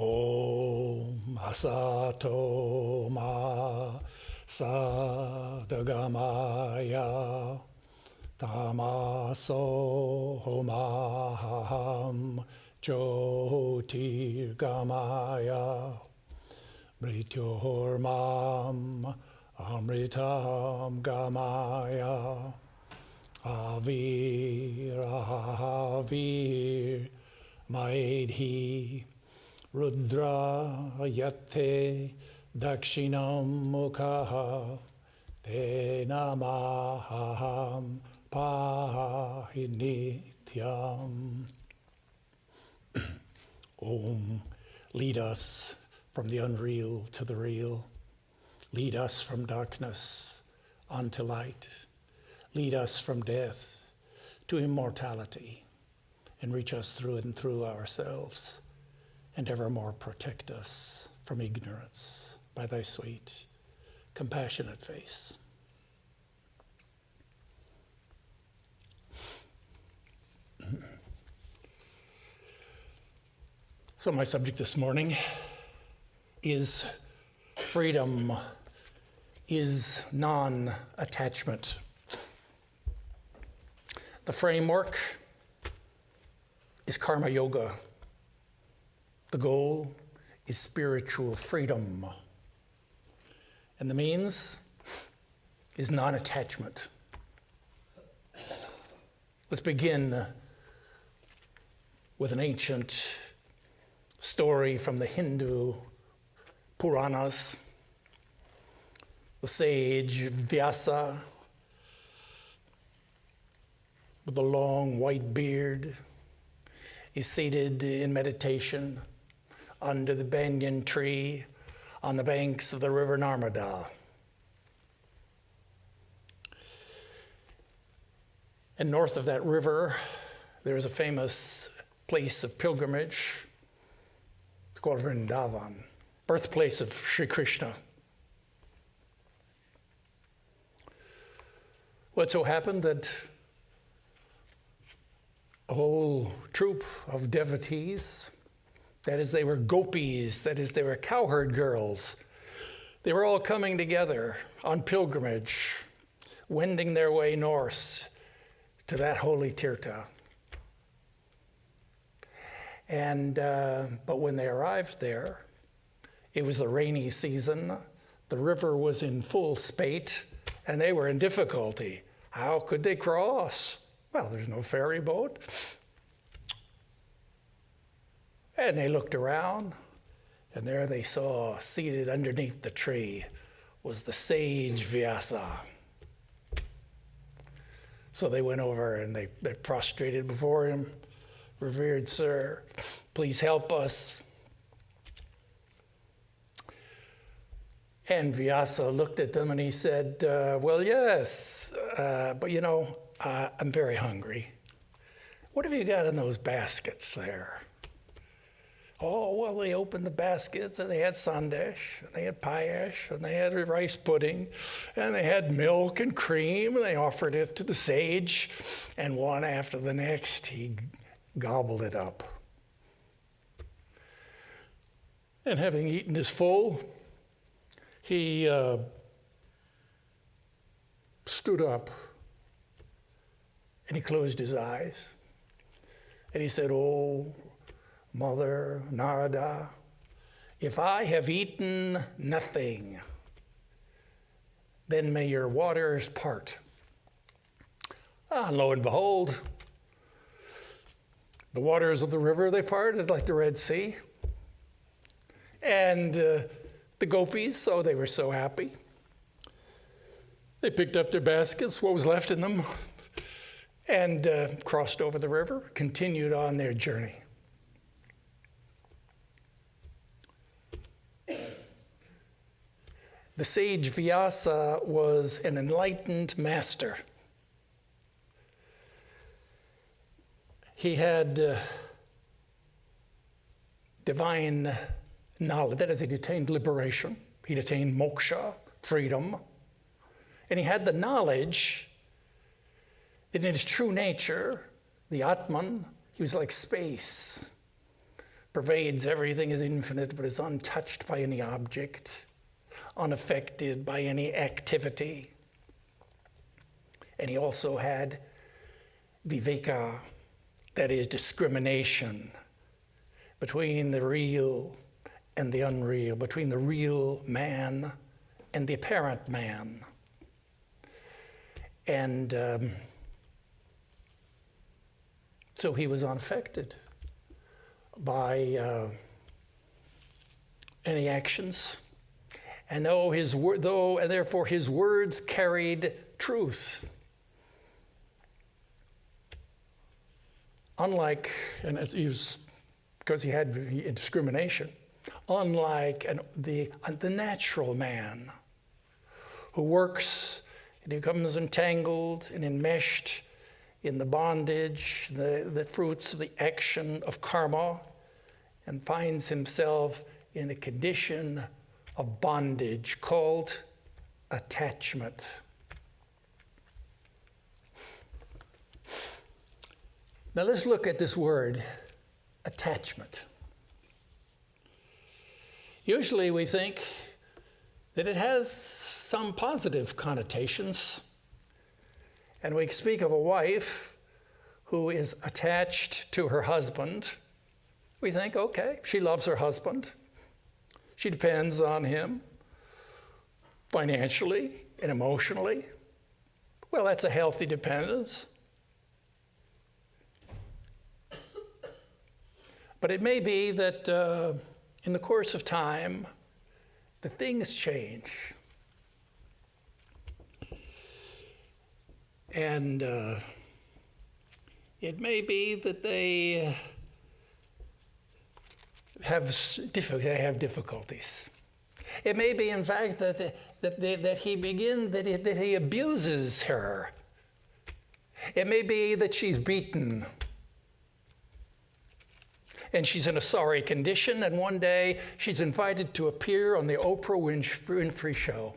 Om Asato Ma Sadagamaya Tamaso Homaham Jyotirgamaya Mrityormam Amritam Gamaya Avir Maidhi Rudra Yate Dakshinam Mukha Te Namaham Pahinityam. Om, lead us from the unreal to the real. Lead us from darkness unto light. Lead us from death to immortality, and reach us through and through ourselves, and evermore protect us from ignorance by thy sweet, compassionate face. So my subject this morning is freedom is non-attachment. The framework is karma yoga. The goal is spiritual freedom. And the means is non-attachment. Let's begin with an ancient story from the Hindu Puranas. The sage Vyasa, with a long white beard, is seated in meditation under the banyan tree on the banks of the river Narmada. And north of that river, there is a famous place of pilgrimage. It's called Vrindavan, birthplace of Sri Krishna. Well, it so happened that a whole troop of devotees, that is, they were gopis, that is, they were cowherd girls, they were all coming together on pilgrimage, wending their way north to that holy tirtha. And but when they arrived there, it was the rainy season, the river was in full spate, and they were in difficulty. How could they cross? Well, there's no ferry boat. And they looked around, and there they saw, seated underneath the tree, was the Sage Vyasa. So they went over and they prostrated before him. Revered sir, please help us. And Vyasa looked at them and he said, well, yes, but you know, I'm very hungry. What have you got in those baskets there? Oh, well, they opened the baskets and they had sandesh, and they had payesh, and they had rice pudding, and they had milk and cream, and they offered it to the sage, and one after the next, he gobbled it up. And having eaten his full, he stood up and he closed his eyes and he said, "Oh, Mother Narada, if I have eaten nothing, then may your waters part." And lo and behold, the waters of the river, they parted like the Red Sea. And the gopis, oh, they were so happy. They picked up their baskets, what was left in them, and crossed over the river, continued on their journey. The sage Vyasa was an enlightened master. He had divine knowledge. That is, he attained liberation. He'd attained moksha, freedom. And he had the knowledge that in his true nature, the Atman, he was like space. pervades everything, is infinite, but is untouched by any object, unaffected by any activity. And he also had viveka, that is discrimination between the real and the unreal, between the real man and the apparent man. And so he was unaffected by any actions, and therefore his words carried truth. Unlike, and because he had discrimination, unlike the natural man who works and becomes entangled and enmeshed in the bondage, the fruits of the action of karma, and finds himself in a condition of bondage called attachment. Now let's look at this word, attachment. Usually we think that it has some positive connotations, and we speak of a wife who is attached to her husband. We think, okay, she loves her husband. She depends on him financially and emotionally. Well, that's a healthy dependence. But it may be that in the course of time, the things change. And it may be that they have difficulties. It may be, in fact, that he abuses her. It may be that she's beaten, and she's in a sorry condition, and one day she's invited to appear on the Oprah Winfrey Show.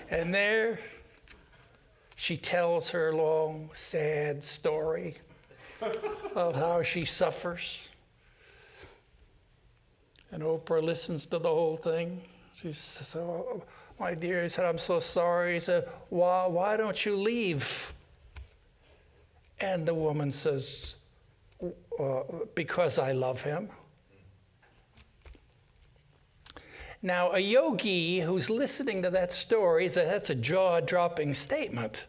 And there she tells her long, sad story of how she suffers. And Oprah listens to the whole thing. She says, "Oh, my dear," he said, "I'm so sorry." He said, why don't you leave?" And the woman says, "Because I love him." Now, a yogi who's listening to that story says that's a jaw-dropping statement,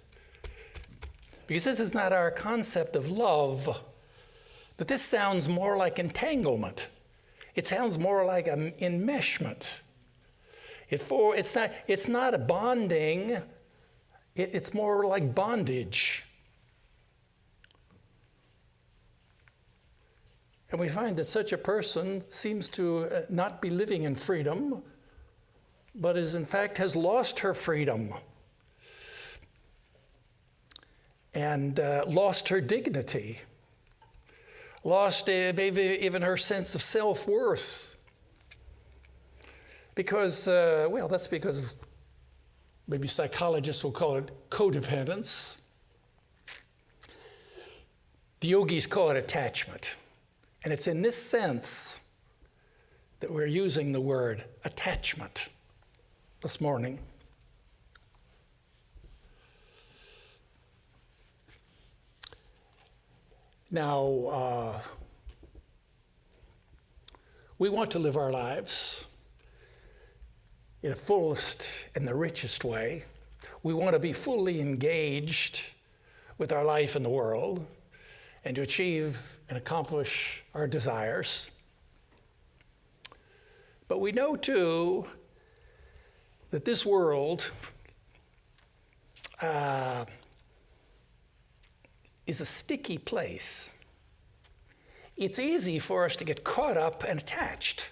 because this is not our concept of love, but this sounds more like entanglement. It sounds more like an enmeshment. It's not a bonding, it's more like bondage. And we find that such a person seems to not be living in freedom, but in fact has lost her freedom and lost her dignity, lost maybe even her sense of self-worth. Because, that's because of, maybe psychologists will call it codependence. The yogis call it attachment. And it's in this sense that we're using the word attachment this morning. Now, we want to live our lives in the fullest and the richest way. We want to be fully engaged with our life in the world and to achieve and accomplish our desires. But we know, too, that this world is a sticky place. It's easy for us to get caught up and attached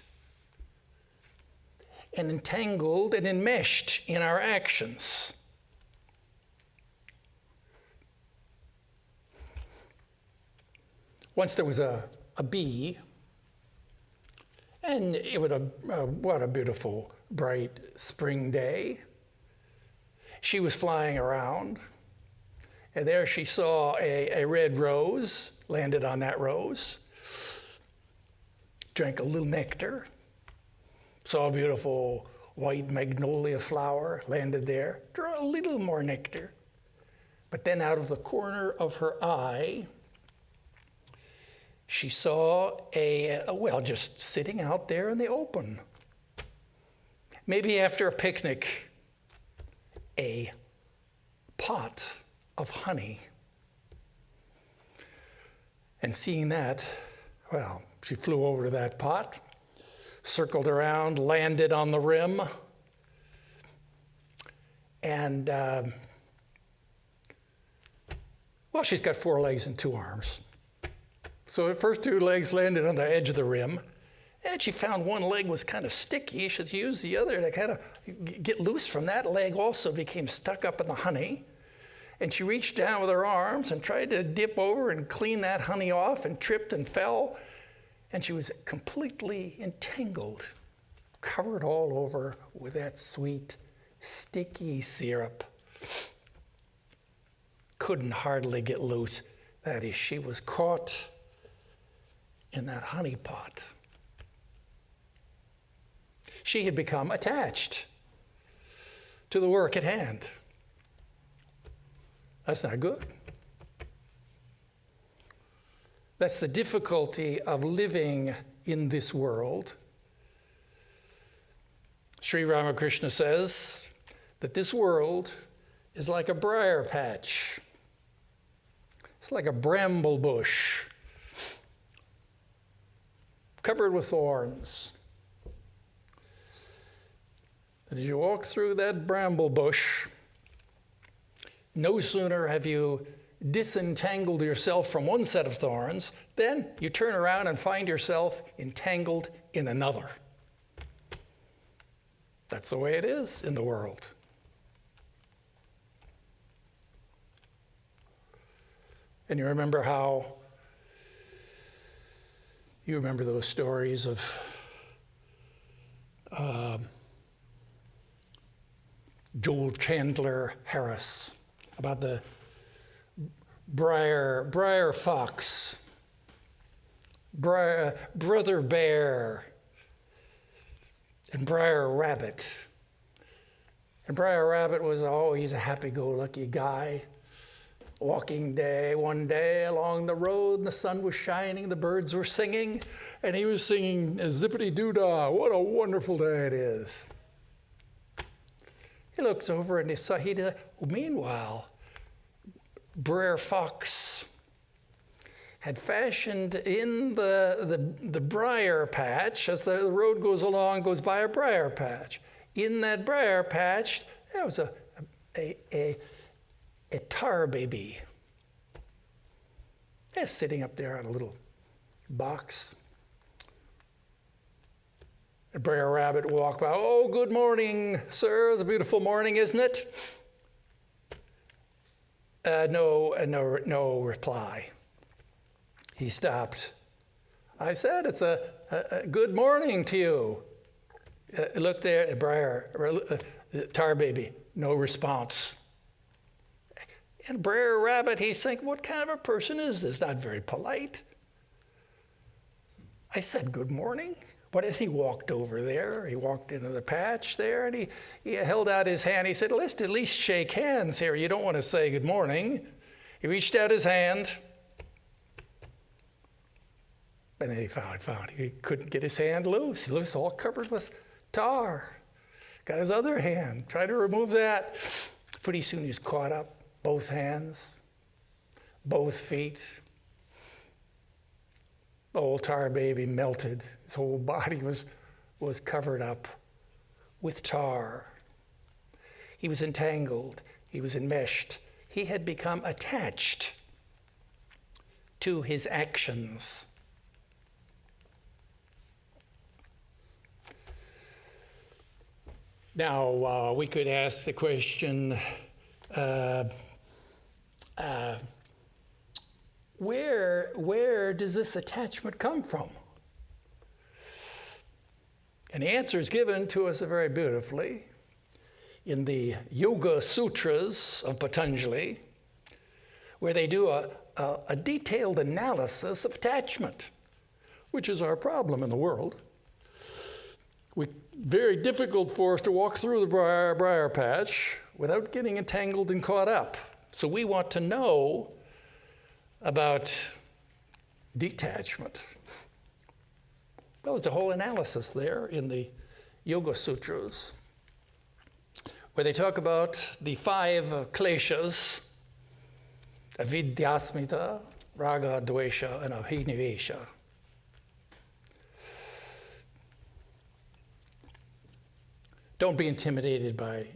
and entangled and enmeshed in our actions. Once there was a bee, and it was what a beautiful, bright spring day. She was flying around, and there she saw a red rose, landed on that rose, drank a little nectar, saw a beautiful white magnolia flower, landed there, drew a little more nectar. But then out of the corner of her eye, she saw just sitting out there in the open, maybe after a picnic, a pot of honey. And seeing that, well, she flew over to that pot, circled around, landed on the rim, and, she's got 4 legs and 2 arms. So the first 2 legs landed on the edge of the rim, and she found one leg was kind of sticky. She used the other to kind of get loose from that. Leg also became stuck up in the honey. And she reached down with her arms and tried to dip over and clean that honey off, and tripped and fell. And she was completely entangled, covered all over with that sweet, sticky syrup. Couldn't hardly get loose. That is, she was caught in that honey pot. She had become attached to the work at hand. That's not good. That's the difficulty of living in this world. Sri Ramakrishna says that this world is like a briar patch. It's like a bramble bush covered with thorns. And as you walk through that bramble bush, no sooner have you disentangled yourself from one set of thorns, then you turn around and find yourself entangled in another. That's the way it is in the world. And you remember those stories of Joel Chandler Harris about the Briar Fox, Brother Bear, and Briar Rabbit. And Briar Rabbit was he's a happy-go-lucky guy. Walking one day along the road, and the sun was shining, the birds were singing, and he was singing zippity-doo-dah, what a wonderful day it is. He looks over and meanwhile, Briar Fox had fashioned in the briar patch, as the road goes along, goes by a briar patch. In that briar patch, there was a tar baby. They're sitting up there on a little box. A Briar Rabbit walked by. Oh, good morning, sir. It's a beautiful morning, isn't it? No reply. He stopped. I said, it's a good morning to you. Look there, tar baby, no response. And Briar Rabbit, he's thinking, what kind of a person is this? Not very polite. I said, good morning. What if he walked over there? He walked into the patch there, and he held out his hand. He said, let's at least shake hands here. You don't want to say good morning. He reached out his hand. And then he found he couldn't get his hand loose. He was all covered with tar. Got his other hand, tried to remove that. Pretty soon he was caught up, both hands, both feet. The old tar baby melted. His whole body was covered up with tar. He was entangled. He was enmeshed. He had become attached to his actions. Now, we could ask the question, where does this attachment come from? And the answer is given to us very beautifully in the Yoga Sutras of Patanjali, where they do a detailed analysis of attachment. which is our problem in the world. Very difficult for us to walk through the briar patch without getting entangled and caught up. So we want to know about detachment. Well, there's a whole analysis there in the Yoga Sutras, where they talk about the 5 kleshas, avidyasmita, raga, dvesha, and abhinivesha. Don't be intimidated by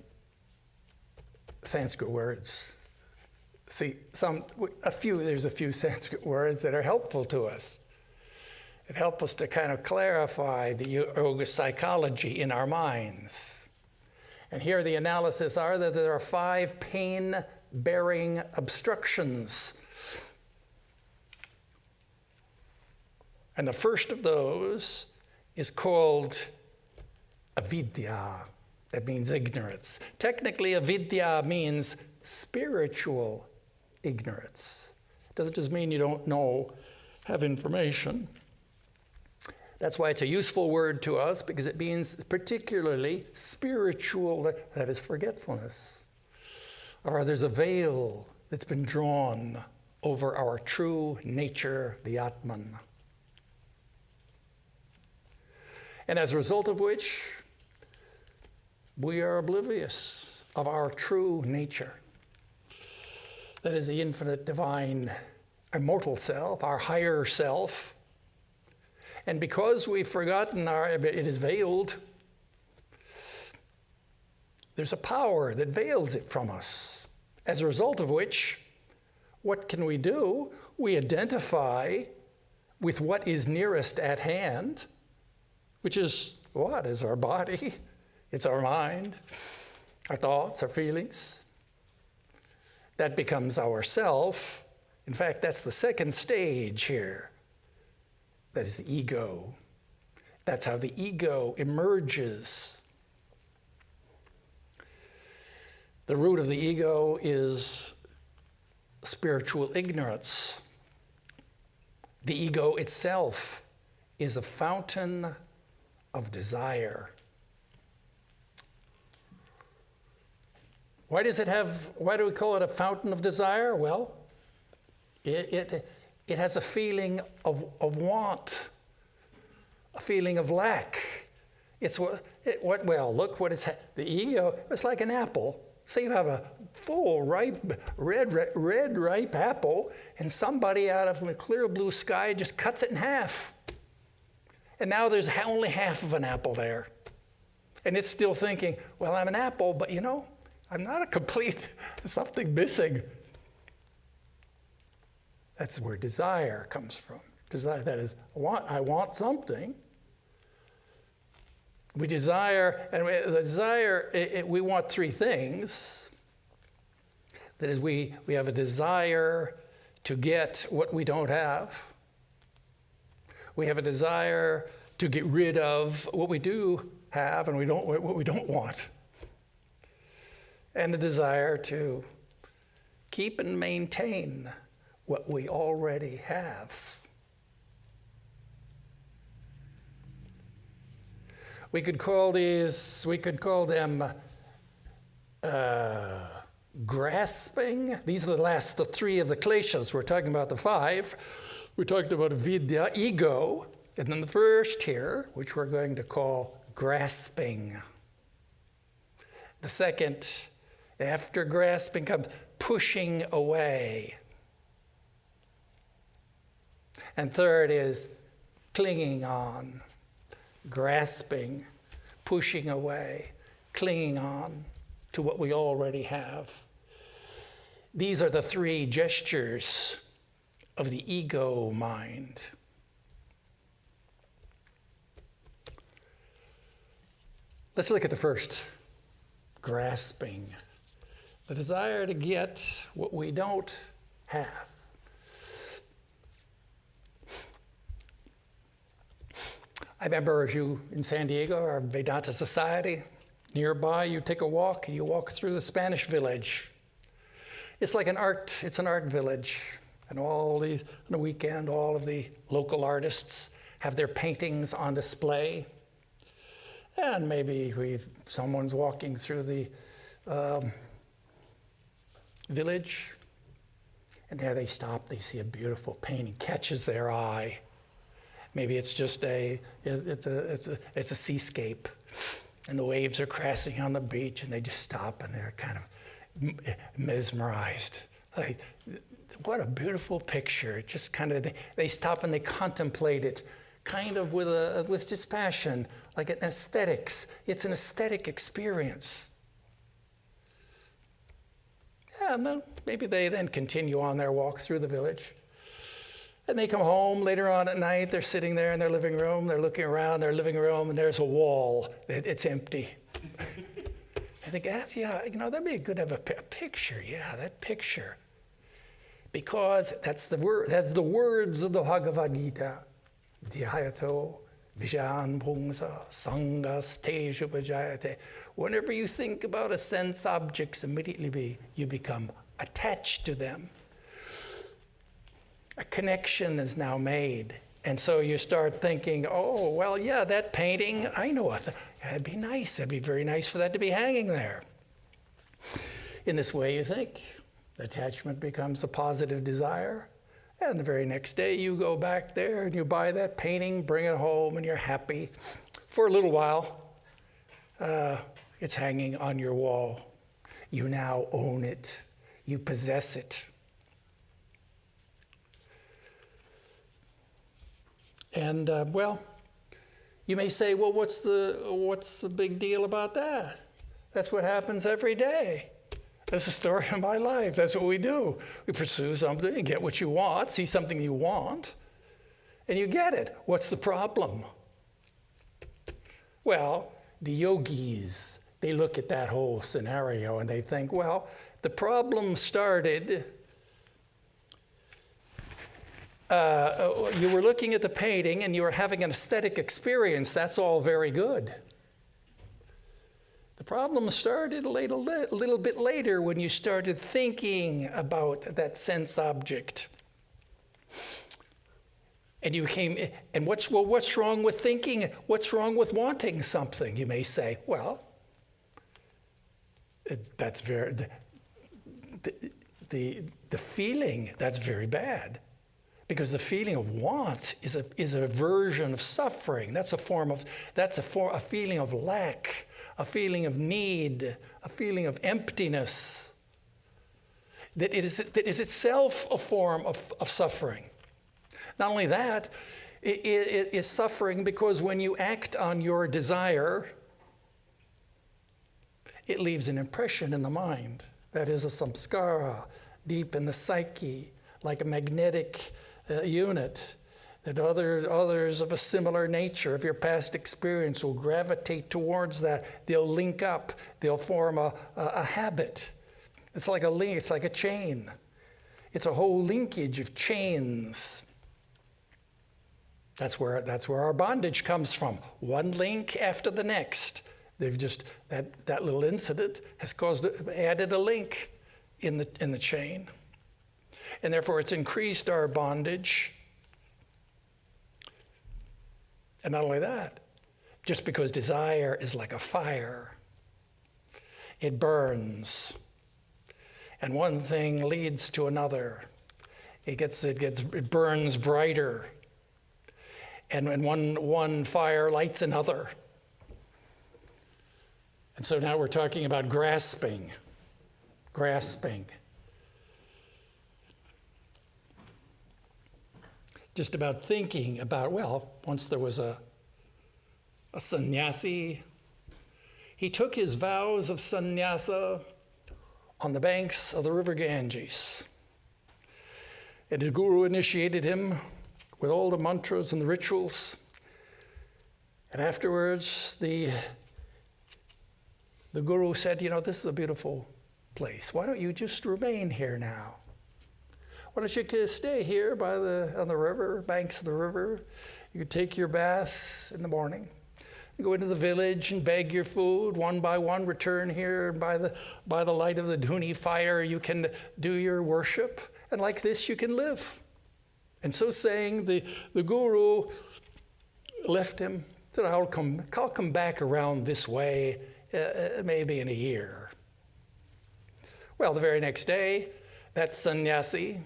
Sanskrit words. See, there's a few Sanskrit words that are helpful to us. It helps us to kind of clarify the yoga psychology in our minds. And here the analysis are that there are 5 pain-bearing obstructions. And the first of those is called avidya. That means ignorance. Technically, avidya means spiritual ignorance. It doesn't just mean you don't know, have information. That's why it's a useful word to us, because it means particularly spiritual, that is forgetfulness. Or there's a veil that's been drawn over our true nature, the Atman. And as a result of which, we are oblivious of our true nature. That is the infinite, divine, immortal self, our higher self. And because we've forgotten it is veiled, there's a power that veils it from us. As a result of which, what can we do? We identify with what is nearest at hand, which is what? Is our body, it's our mind, our thoughts, our feelings. That becomes our self. In fact, that's the second stage here. That is the ego. That's how the ego emerges. The root of the ego is spiritual ignorance. The ego itself is a fountain of desire. Why do we call it a fountain of desire? Well, it has a feeling of want, a feeling of lack. Look what it's, the ego, it's like an apple. Say you have a full, ripe, red, ripe apple, and somebody out of a clear blue sky just cuts it in half. And now there's only half of an apple there. And it's still thinking, well, I'm an apple, but I'm not a complete, something missing. That's where desire comes from. Desire, that is, I want something. We desire, and the desire, we want 3 things. That is, we have a desire to get what we don't have. We have a desire to get rid of what we do have and what we don't want. And a desire to keep and maintain what we already have. We could call them grasping. These are the 3 of the kleshas. We're talking about the 5. We talked about avidya, ego, and then the first here, which we're going to call grasping. The second, after grasping, comes pushing away. And third is clinging on, grasping, pushing away, clinging on to what we already have. These are the 3 gestures of the ego mind. Let's look at the first, grasping. The desire to get what we don't have. I remember if you, in San Diego, our Vedanta Society, nearby, you take a walk and you walk through the Spanish Village. It's like an art village. And on the weekend, all of the local artists have their paintings on display. And maybe someone's walking through the village, and there they stop, they see a beautiful painting, catches their eye. Maybe it's just it's a seascape, and the waves are crashing on the beach, and they just stop, and they're kind of mesmerized. Like, what a beautiful picture. Just kind of, they stop and they contemplate it, kind of with dispassion, like an aesthetics. It's an aesthetic experience. Yeah, no, maybe they then continue on their walk through the village. And they come home later on at night, they're sitting there in their living room, they're looking around their living room, and there's a wall. It's empty. I think, yeah, that'd be good to have a picture. Yeah, that picture. Because that's the words of the Bhagavad Gita. Dhyato Vijan Pungsa Sangas Teju Bhajayate. Whenever you think about a sense objects, immediately you become attached to them. A connection is now made. And so you start thinking, oh, well, yeah, that painting, I know that'd be nice. That'd be very nice for that to be hanging there. In this way, you think. Attachment becomes a positive desire. And the very next day, you go back there and you buy that painting, bring it home, and you're happy. For a little while, it's hanging on your wall. You now own it. You possess it. And, well, you may say, well, what's the big deal about that? That's what happens every day. That's the story of my life. That's what we do. We pursue something, you get what you want, see something you want, and you get it. What's the problem? Well, the yogis, they look at that whole scenario and they think, well, the problem started, you were looking at the painting and you were having an aesthetic experience. That's all very good. The problem started a little bit later when you started thinking about that sense object. And you became, and what's wrong with thinking? What's wrong with wanting something? You may say, well, that's very, the feeling, that's very bad. Because the feeling of want is a version of suffering. That's a feeling of lack, a feeling of need, a feeling of emptiness. That is itself a form of suffering. Not only that, it is suffering because when you act on your desire, it leaves an impression in the mind. That is a samskara, deep in the psyche, like a magnetic unit, that others of a similar nature of your past experience will gravitate towards that. They'll link up. They'll form a habit. It's like a link. It's like a chain. It's a whole linkage of chains. That's where our bondage comes from. One link after the next. They've just that little incident has added a link in the chain. And therefore, it's increased our bondage. And not only that, just because desire is like a fire, it burns. And one thing leads to another. It burns brighter. And when one fire lights another. And so now we're talking about grasping. Just about thinking about, well, once there was a sannyasi. He took his vows of sannyasa on the banks of the river Ganges. And his guru initiated him with all the mantras and the rituals. And afterwards, the guru said, this is a beautiful place. Why don't you just remain here now? Why don't you stay here on the river, banks of the river? You could take your baths in the morning. You go into the village and beg your food. One by one, return here. And by the light of the dhuni fire, you can do your worship. And like this, you can live. And so saying, the guru left him. Said, I'll come back around this way maybe in a year. Well, the very next day, that sannyasi,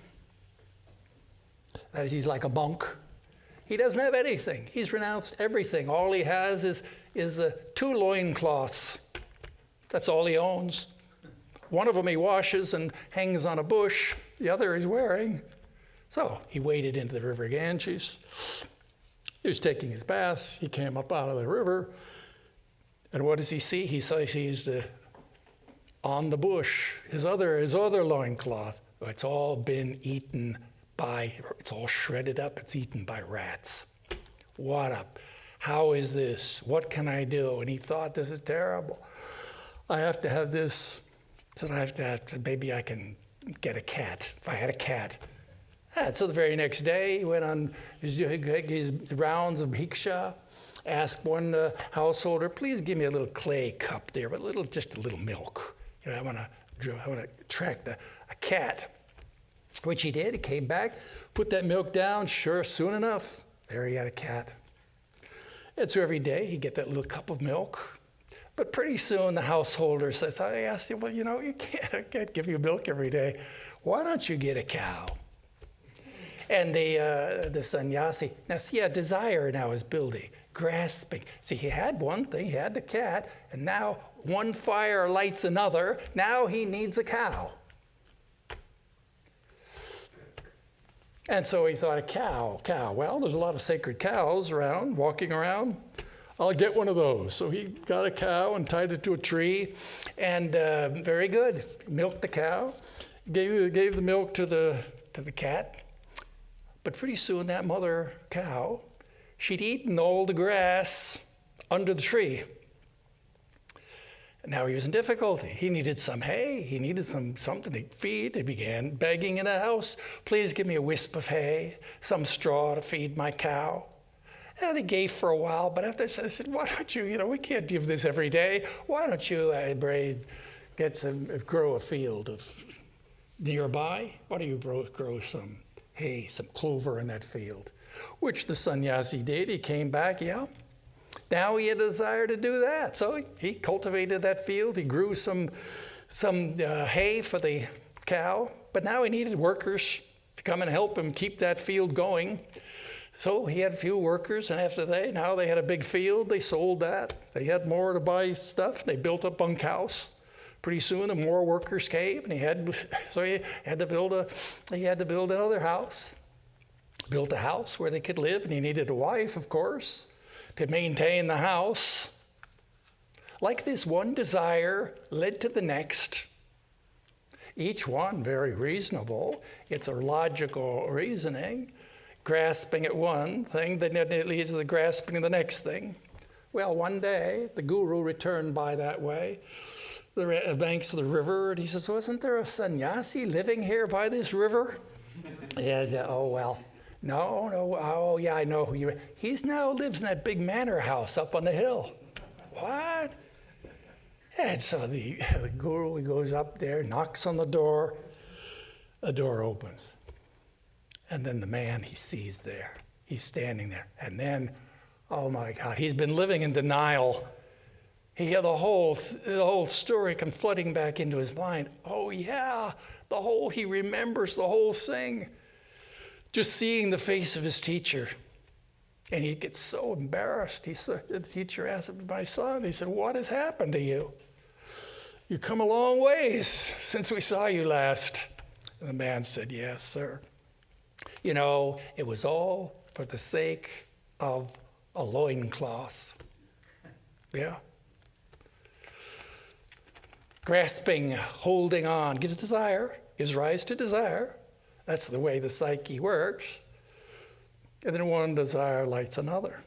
that is, he's like a monk. He doesn't have anything. He's renounced everything. All he has is 2 loincloths. That's all he owns. One of them he washes and hangs on a bush. The other he's wearing. So he waded into the river Ganges. He was taking his bath. He came up out of the river. And what does he see? He sees on the bush his other loincloth. It's all been eaten by, it's all shredded up. It's eaten by rats. What up? How is this? What can I do? And he thought, this is terrible. I have to have this. He said, I have to, maybe I can get a cat. If I had a cat. And so the very next day, he went on his rounds of bhiksha, asked one householder, please give me a little clay cup there, but just a little milk. You know, I want to attract a cat. Which he did. He came back, put that milk down. Sure, soon enough, there he had a cat. And so every day he'd get that little cup of milk. But pretty soon the householder says, I asked him, well, you know, I can't give you milk every day. Why don't you get a cow? And the sannyasi, now see, a desire now is building, grasping. See, he had one thing, he had the cat, and now one fire lights another. Now he needs a cow. And so he thought, a cow. Well, there's a lot of sacred cows around, walking around. I'll get one of those. So he got a cow and tied it to a tree, and very good. Milked the cow, gave the milk to the cat. But pretty soon that mother cow, she'd eaten all the grass under the tree. Now he was in difficulty. He needed some hay. He needed something to feed. He began begging in the house, please give me a wisp of hay, some straw to feed my cow. And he gave for a while, but after I said, why don't you, we can't give this every day. Why don't you, grow a field nearby? Why don't you grow some hay, some clover in that field? Which the sannyasi did. He came back, Now he had a desire to do that. So he cultivated that field. He grew some hay for the cow. But now he needed workers to come and help him keep that field going. So he had a few workers, and after now they had a big field. They sold that. They had more to buy stuff. They built a bunkhouse. Pretty soon, the more workers came, and he had to build another house. Built a house where they could live, and he needed a wife, of course, to maintain the house. Like this, one desire led to the next. Each one very reasonable. It's a logical reasoning. Grasping at one thing, then it leads to the grasping of the next thing. Well, one day, the guru returned by that way, the banks of the river, and he says, wasn't there a sannyasi living here by this river? Yeah, oh, well. No, oh, yeah, I know who you are. He now lives in that big manor house up on the hill. What? And so the guru, he goes up there, knocks on the door opens. And then the man he sees there, he's standing there. And then, oh my God, he's been living in denial. He had the whole story come flooding back into his mind. Oh yeah, he remembers the whole thing. Just seeing the face of his teacher. And he gets so embarrassed. The teacher asked him, my son, he said, what has happened to you? You come a long ways since we saw you last. And the man said, yes, sir. It was all for the sake of a loincloth. Yeah. Grasping, holding on, gives rise to desire. That's the way the psyche works. And then one desire lights another.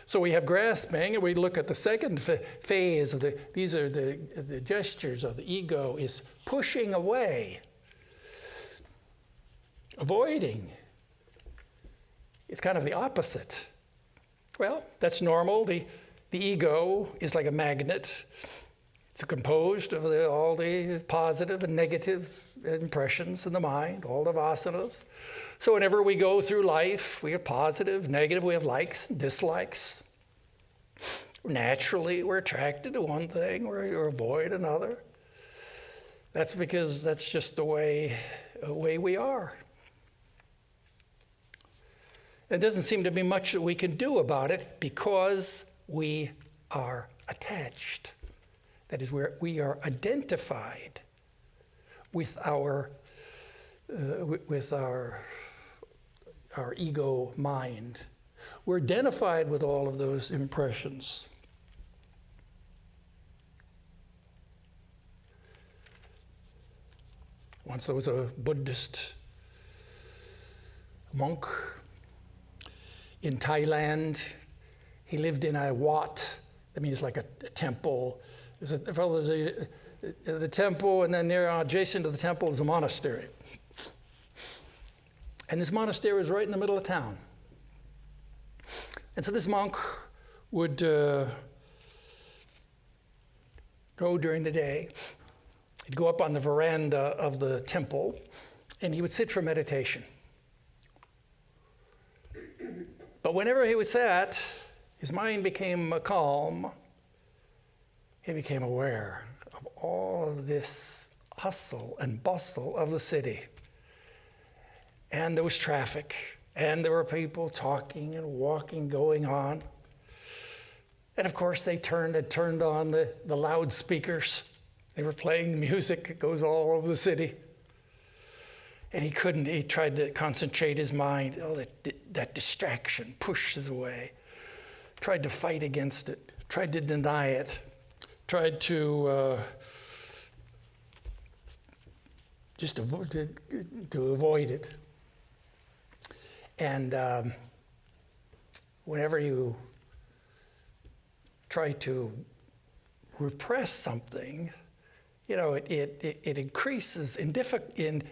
So we have grasping, and we look at the second phase of these are the gestures of the ego, is pushing away. Avoiding. It's kind of the opposite. Well, that's normal. The ego is like a magnet. It's composed of all the positive and negative impressions in the mind, all the vasanas. So whenever we go through life, we have positive, negative, we have likes and dislikes. Naturally, we're attracted to one thing or avoid another. That's because that's just the way we are. There doesn't seem to be much that we can do about it because we are attached. That is, where we are identified with our ego mind. We're identified with all of those impressions. Once there was a Buddhist monk in Thailand. He lived in a wat. That means like a temple. There's the temple, and then near adjacent to the temple is a monastery. And this monastery was right in the middle of town. And so this monk would go during the day. He'd go up on the veranda of the temple, and he would sit for meditation. But whenever he would sit, his mind became calm. He became aware of all of this hustle and bustle of the city. And there was traffic, and there were people talking and walking going on. And of course, they had turned on the loudspeakers. They were playing music. It goes all over the city. And he tried to concentrate his mind. Oh, that distraction pushes away. Tried to fight against it. Tried to deny it. Tried to just avoid it. And whenever you try to repress something, you know, it increases in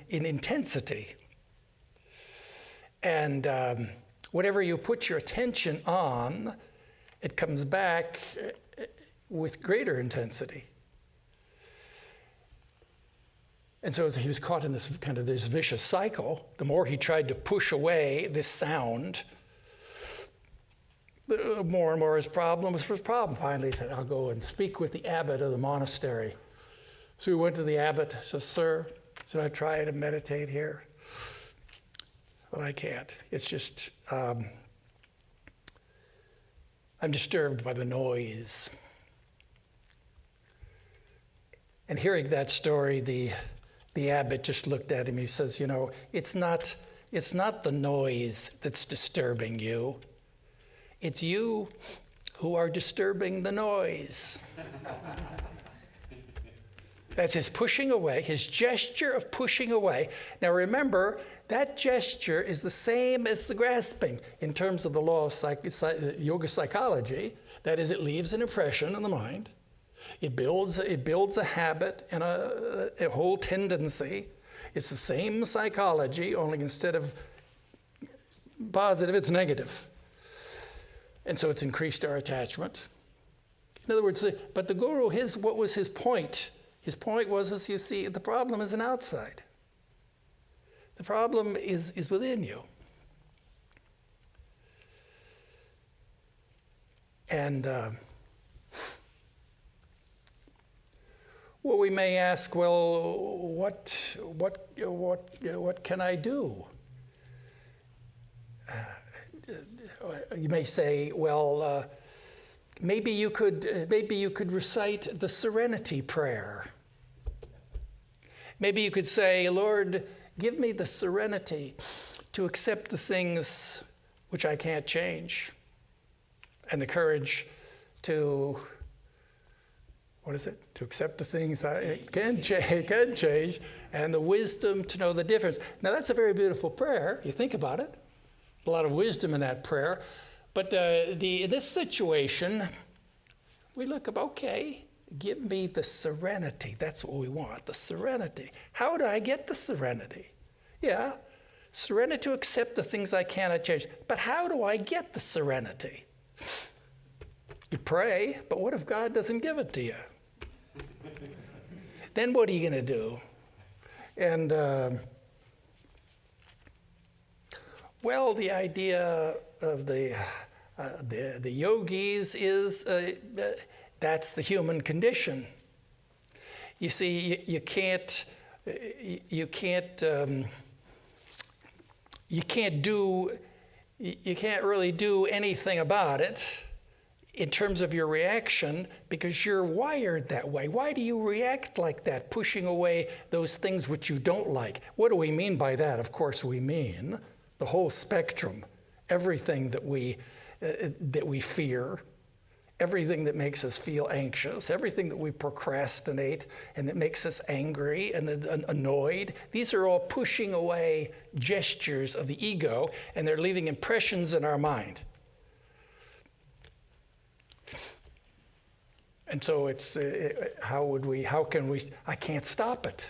intensity. And whatever you put your attention on, it comes back with greater intensity. And so he was caught in this this vicious cycle. The more he tried to push away this sound, the more and more his problem was his problem. Finally, he said, I'll go and speak with the abbot of the monastery. So he went to the abbot, says, Sir, should I try to meditate here? Well, I can't. It's just, I'm disturbed by the noise. And hearing that story, the abbot just looked at him. He says, you know, it's not the noise that's disturbing you. It's you who are disturbing the noise. That's his pushing away, his gesture of pushing away. Now remember, that gesture is the same as the grasping in terms of the law of yoga psychology. That is, it leaves an impression in the mind. It builds a habit and a whole tendency. It's the same psychology, only instead of positive, it's negative. And so it's increased our attachment. In other words, but the guru, what was his point? His point was, as you see, the problem isn't outside. The problem is within you. And well, we may ask, well, what can I do? You may say, well, maybe you could recite the Serenity Prayer. Maybe you could say, Lord, give me the serenity to accept the things which I can't change, and the courage to, to accept the things I can change, and the wisdom to know the difference. Now, that's a very beautiful prayer. You think about it. A lot of wisdom in that prayer. But in this situation, we look up, okay, give me the serenity. That's what we want, the serenity. How do I get the serenity? Yeah, serenity to accept the things I cannot change. But how do I get the serenity? You pray, but what if God doesn't give it to you? then what are you going to do? And, well, the idea of the yogis is that's the human condition. You see, you can't really do anything about it in terms of your reaction because you're wired that way. Why do you react like that, pushing away those things which you don't like? What do we mean by that? Of course, we mean the whole spectrum, everything that we fear, everything that makes us feel anxious, everything that we procrastinate and that makes us angry and annoyed. These are all pushing away gestures of the ego, and they're leaving impressions in our mind. And so it's, how can we, I can't stop it.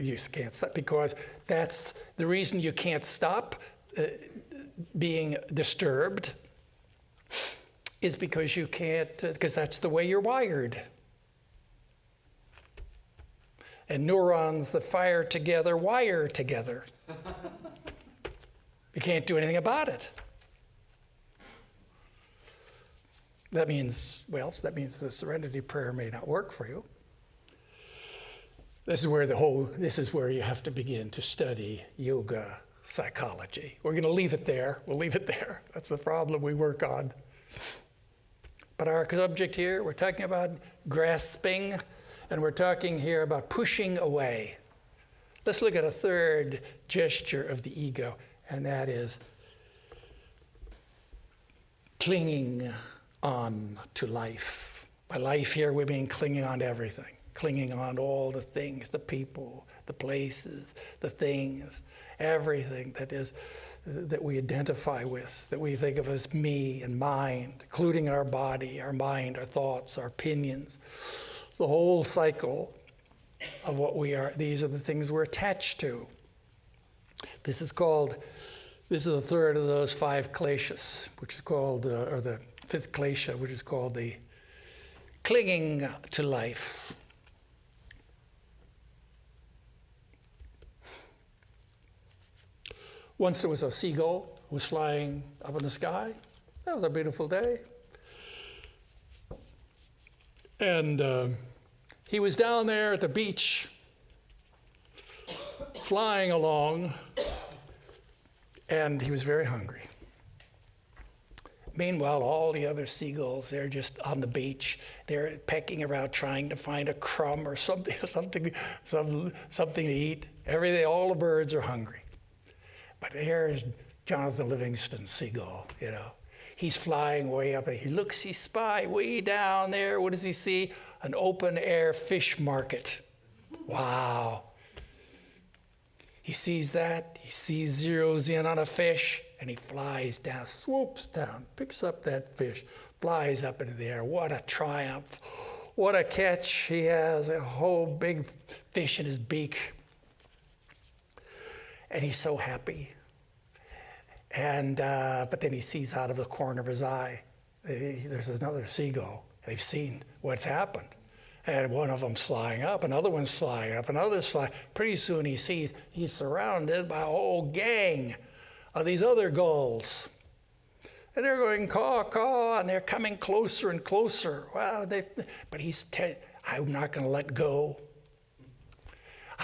You can't stop, because that's the reason you can't stop being disturbed is because you can't, because that's the way you're wired. And neurons that fire together wire together. You can't do anything about it. That means the serenity prayer may not work for you. This is where you have to begin to study yoga psychology. We're going to leave it there. We'll leave it there. That's the problem we work on. But our subject here, we're talking about grasping, and we're talking here about pushing away. Let's look at a third gesture of the ego, and that is clinging on to life. By life here, we mean clinging on to everything, clinging on to all the things, the people, the places, the things, everything that we identify with, that we think of as me and mine, including our body, our mind, our thoughts, our opinions, the whole cycle of what we are. These are the things we're attached to. This is the third of those 5 kleshas, which is called, or the 5th klesha, which is called the clinging to life. Once there was a seagull who was flying up in the sky. That was a beautiful day. And he was down there at the beach, flying along, and he was very hungry. Meanwhile, all the other seagulls, they're just on the beach. They're pecking around trying to find a crumb or something to eat. Everything, all the birds are hungry. But here's Jonathan Livingston seagull, He's flying way up. He spies way down there. What does he see? An open air fish market. Wow. He sees that. He zeroes in on a fish, and he flies down, swoops down, picks up that fish, flies up into the air. What a triumph. What a catch. He has a whole big fish in his beak. And he's so happy. And but then he sees out of the corner of his eye, there's another seagull. They've seen what's happened. And one of them's flying up, another one's flying up, another's flying. Pretty soon he sees he's surrounded by a whole gang of these other gulls. And they're going caw, caw, and they're coming closer and closer. Wow, but I'm not going to let go.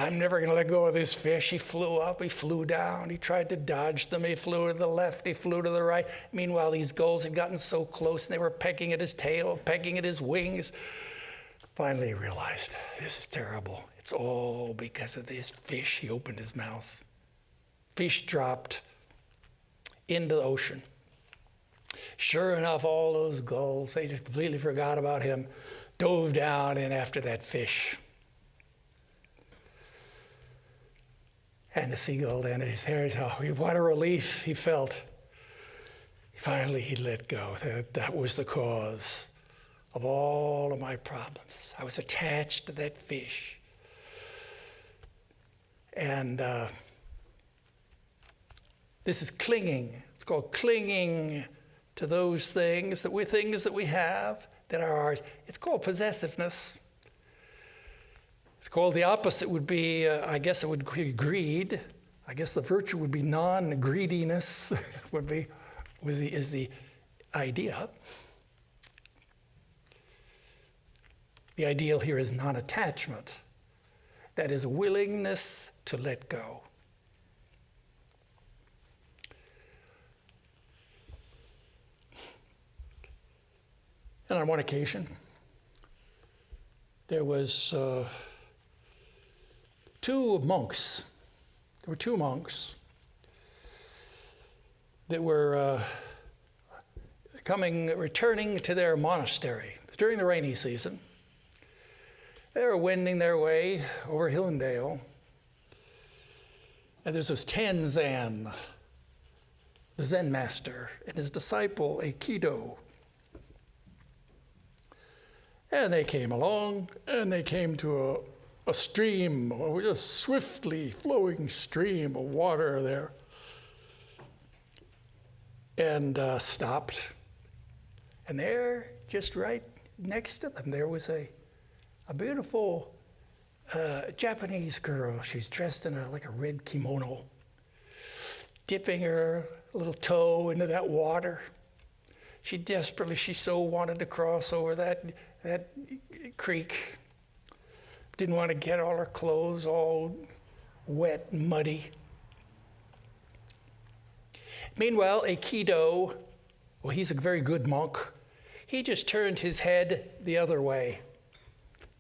I'm never going to let go of this fish. He flew up, he flew down, he tried to dodge them, he flew to the left, he flew to the right. Meanwhile, these gulls had gotten so close, and they were pecking at his tail, pecking at his wings. Finally, he realized, this is terrible. It's all because of this fish. He opened his mouth. Fish dropped into the ocean. Sure enough, all those gulls, they just completely forgot about him, dove down in after that fish. And the seagull then, what a relief he felt. Finally, he let go. That was the cause of all of my problems. I was attached to that fish. And this is clinging. It's called clinging to those things that we have that are ours. It's called possessiveness. It's called the opposite would be, I guess it would be greed. I guess the virtue would be non-greediness, is the idea. The ideal here is non-attachment. That is willingness to let go. And on one occasion, there was two monks. There were two monks that were returning to their monastery. It was during the rainy season. They were wending their way over hill and dale. And there's this Tenzan, the Zen master, and his disciple, Aikido. And they came along, and they came to a stream, a swiftly flowing stream of water there, and stopped. And there, just right next to them, there was a beautiful Japanese girl. She's dressed in like a red kimono, dipping her little toe into that water. She so wanted to cross over that creek. Didn't want to get all her clothes all wet and muddy. Meanwhile, Aikido, well, he's a very good monk. He just turned his head the other way,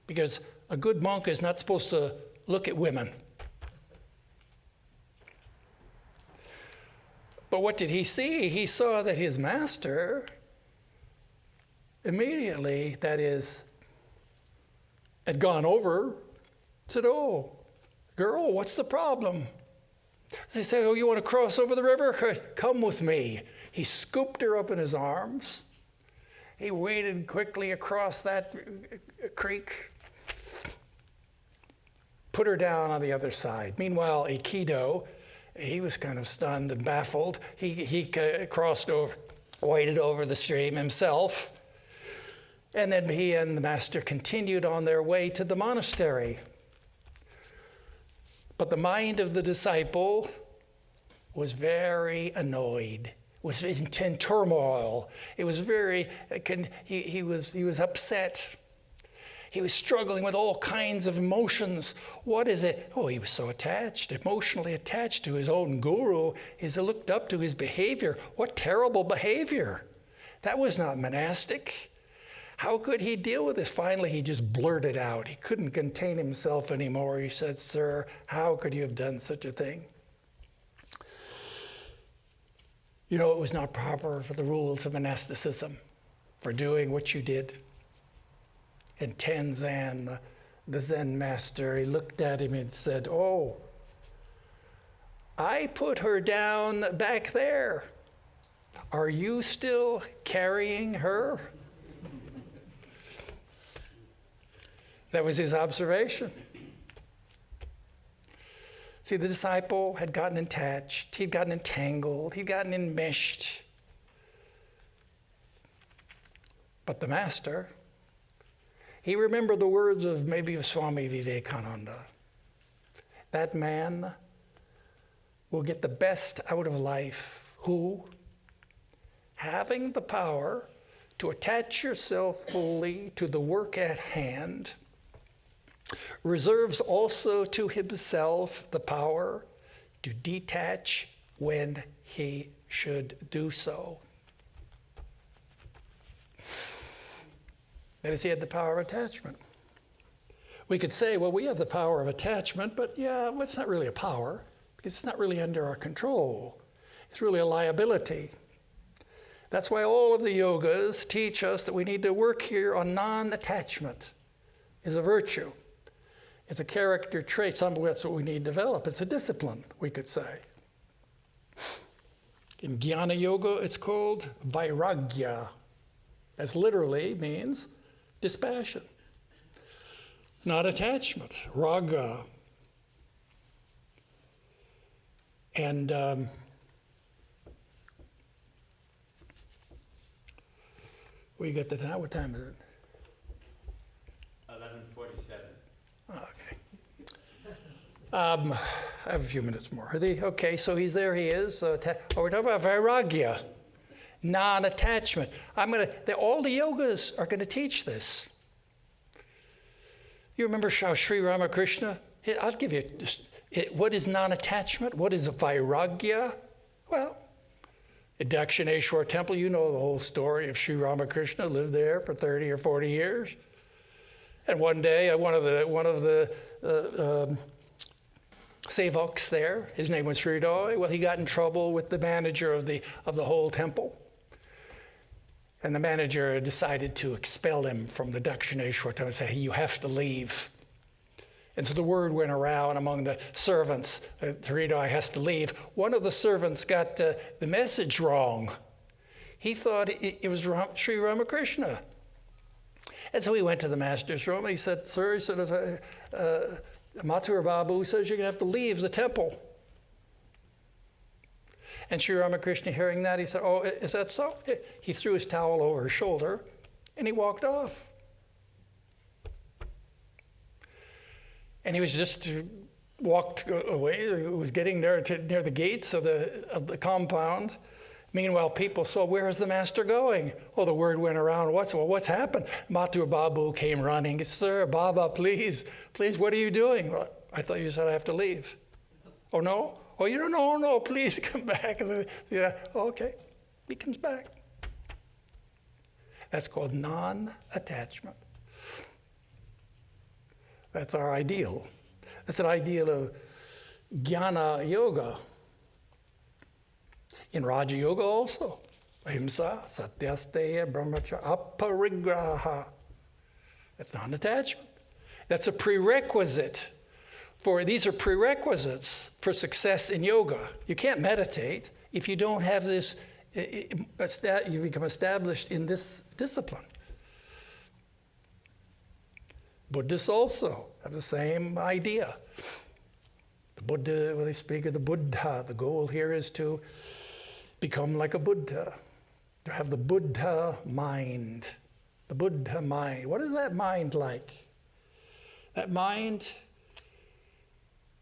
because a good monk is not supposed to look at women. But what did he see? He saw that his master immediately, that is, had gone over, said, "Oh, girl, what's the problem?" They say, "Oh, you want to cross over the river? Come with me." He scooped her up in his arms. He waded quickly across that creek, put her down on the other side. Meanwhile, Aikido, he was kind of stunned and baffled. He crossed over, waded over the stream himself. And then he and the master continued on their way to the monastery. But the mind of the disciple was very annoyed, was in turmoil. It was he was upset. He was struggling with all kinds of emotions. What is it? Oh, he was so attached, emotionally attached to his own guru. He looked up to his behavior. What terrible behavior. That was not monastic. How could he deal with this? Finally, he just blurted out. He couldn't contain himself anymore. He said, "Sir, how could you have done such a thing? You know, it was not proper for the rules of monasticism for doing what you did." And Tenzan, the Zen master, he looked at him and said, "Oh, I put her down back there. Are you still carrying her?" That was his observation. See, the disciple had gotten attached, he'd gotten entangled, he'd gotten enmeshed. But the master, he remembered the words of Swami Vivekananda. That man will get the best out of life who, having the power to attach yourself fully to the work at hand, reserves also to himself the power to detach when he should do so. That is, he had the power of attachment. We could say, well, we have the power of attachment, but yeah, well, it's not really a power, because it's not really under our control. It's really a liability. That's why all of the yogas teach us that we need to work here on non-attachment. Is a virtue. It's a character trait. That's what we need to develop. It's a discipline, we could say. In Jnana Yoga, it's called vairagya. That literally means dispassion, not attachment, raga. And we get the time. What time is it? 11:47. Oh, okay. I have a few minutes more. Okay, so he's there, he is. We're talking about vairagya, non-attachment. All the yogas are going to teach this. You remember how Sri Ramakrishna, I'll give you, what is non-attachment? What is vairagya? Well, at Dakshineshwar Temple, you know the whole story of Sri Ramakrishna, lived there for 30 or 40 years. And one day, one of the sevaks there, his name was Sridhar, well, he got in trouble with the manager of the whole temple. And the manager decided to expel him from the Dakshineshwar temple and say, hey, you have to leave. And so the word went around among the servants, Sridhar has to leave. One of the servants got the message wrong. He thought it was Sri Ramakrishna. And so he went to the master's room and he said, sir, Mathur Babu says you're going to have to leave the temple. And Sri Ramakrishna, hearing that, he said, oh, is that so? He threw his towel over his shoulder and he walked off. And he was just walked away. He was getting there near the gates of the compound. Meanwhile, people saw, where is the master going? Well, the word went around, what's happened? Mathur Babu came running. Sir, Baba, please, what are you doing? Well, I thought you said I have to leave. Oh, no? Oh, you don't know? No, please come back. Oh, okay. He comes back. That's called non-attachment. That's our ideal. That's an ideal of jnana yoga. In Raja Yoga also, ahimsa, satyasteya, brahmacharya, aparigraha. That's non-attachment. That's a prerequisite these are prerequisites for success in yoga. You can't meditate if you don't have this, you become established in this discipline. Buddhists also have the same idea. The Buddha, when they speak of the Buddha, the goal here is to become like a Buddha, to have the Buddha mind. The Buddha mind. What is that mind like? That mind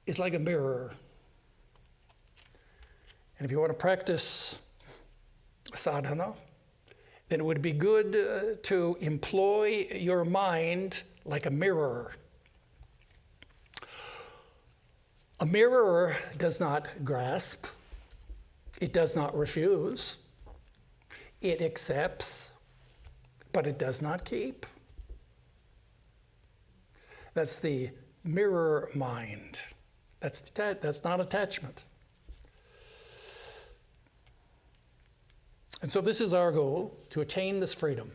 is like a mirror. And if you want to practice sadhana, then it would be good to employ your mind like a mirror. A mirror does not grasp. It does not refuse. It accepts, but it does not keep. That's the mirror mind. That's not attachment. And so this is our goal, to attain this freedom.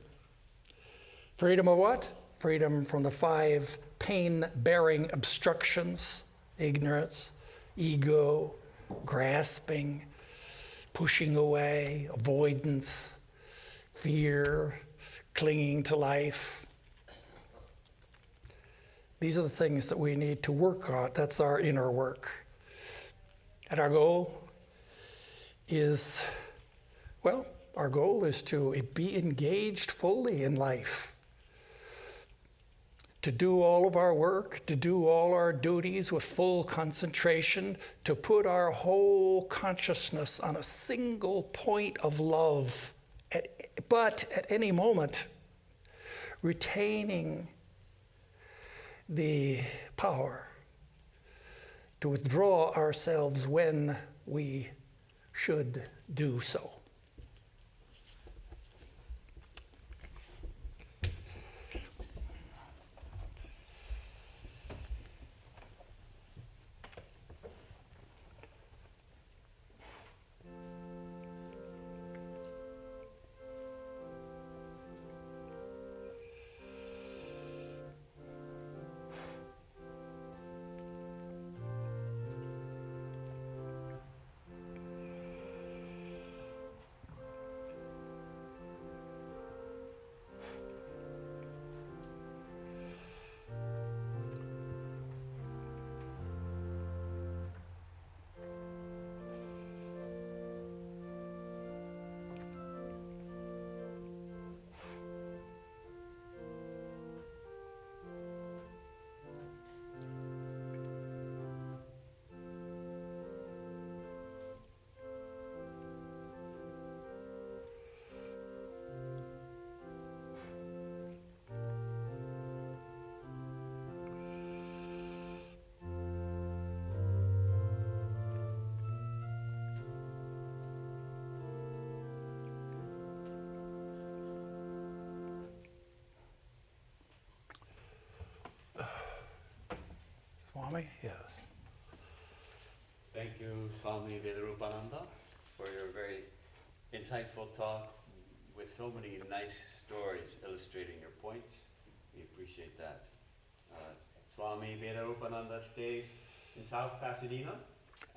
Freedom of what? Freedom from the 5 pain-bearing obstructions: ignorance, ego, grasping, pushing away, avoidance, fear, clinging to life. These are the things that we need to work on. That's our inner work. And our goal is to be engaged fully in life, to do all of our work, to do all our duties with full concentration, to put our whole consciousness on a single point of love, but at any moment retaining the power to withdraw ourselves when we should do so. Swami? Yes. Thank you, Swami Vedarupananda, for your very insightful talk with so many nice stories illustrating your points. We appreciate that. Swami Vedarupananda stays in South Pasadena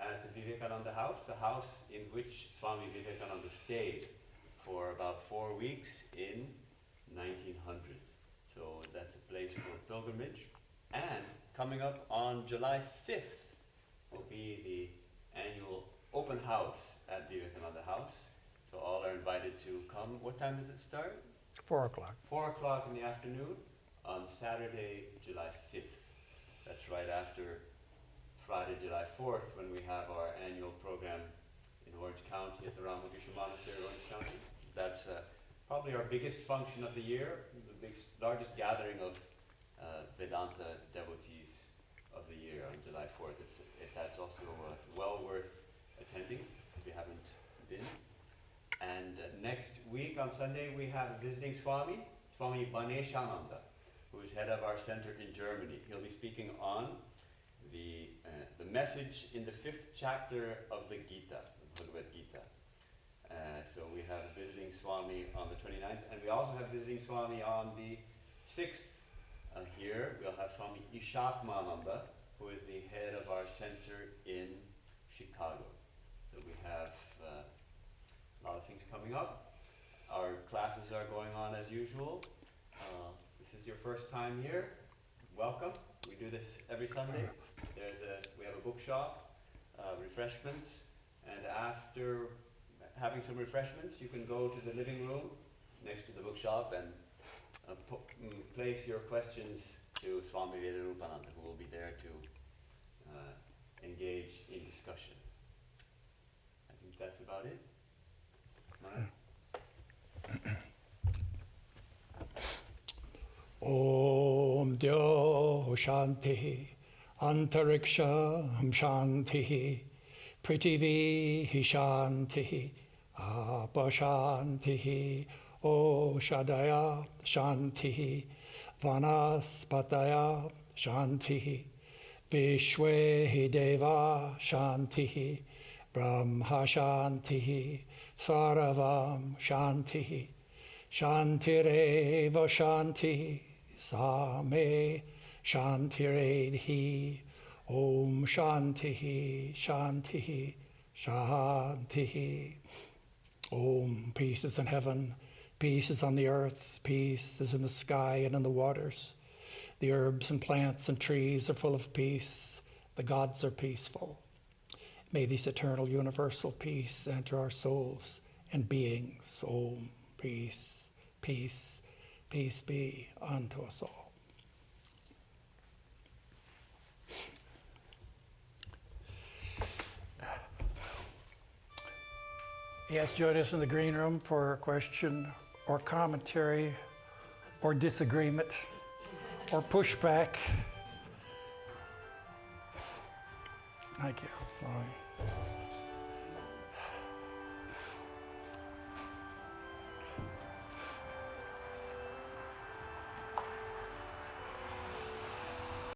at the Vivekananda House, the house in which Swami Vivekananda stayed for about 4 weeks in 1900. So that's a place for pilgrimage. And coming up on July 5th will be the annual open house at Vivekananda House. So all are invited to come. What time does it start? 4 o'clock. 4 o'clock in the afternoon on Saturday, July 5th. That's right after Friday, July 4th, when we have our annual program in Orange County at the Ramakrishna Monastery, Orange County. That's probably our biggest function of the year, the largest gathering of Vedanta devotees of the year on July 4th. That's also well worth attending if you haven't been. And next week on Sunday we have a visiting Swami, Swami Baneshananda, who is head of our center in Germany. He'll be speaking on the message in the 5th chapter of the Gita, the Bhagavad Gita. So we have visiting Swami on the 29th, and we also have visiting Swami on the 6th. Here we'll have Swami Ishatmananda, who is the head of our center in Chicago. So we have a lot of things coming up. Our classes are going on as usual. This is your first time here. Welcome. We do this every Sunday. We have a bookshop, refreshments, and after having some refreshments, you can go to the living room next to the bookshop and place your questions to Swami Vedarupananda, who will be there to engage in discussion. I think that's about it. Om Dyo Shanti Antariksham Shanti Prithivi Shanti Apa Shanti Oshadaya Shanti Vanaspataya Shanti Vishwe Deva Shanti Brahma Shanti Saravam Shanti Shantireva Shanti Same Shantiredhi Om Shanti Shanti Shanti. Om, peace is in heaven, peace is on the earth, peace is in the sky and in the waters. The herbs and plants and trees are full of peace. The gods are peaceful. May this eternal universal peace enter our souls and beings. Om, peace, peace, peace be unto us all. Yes, join us in the green room for a question or commentary or disagreement or pushback. Thank you. Bye.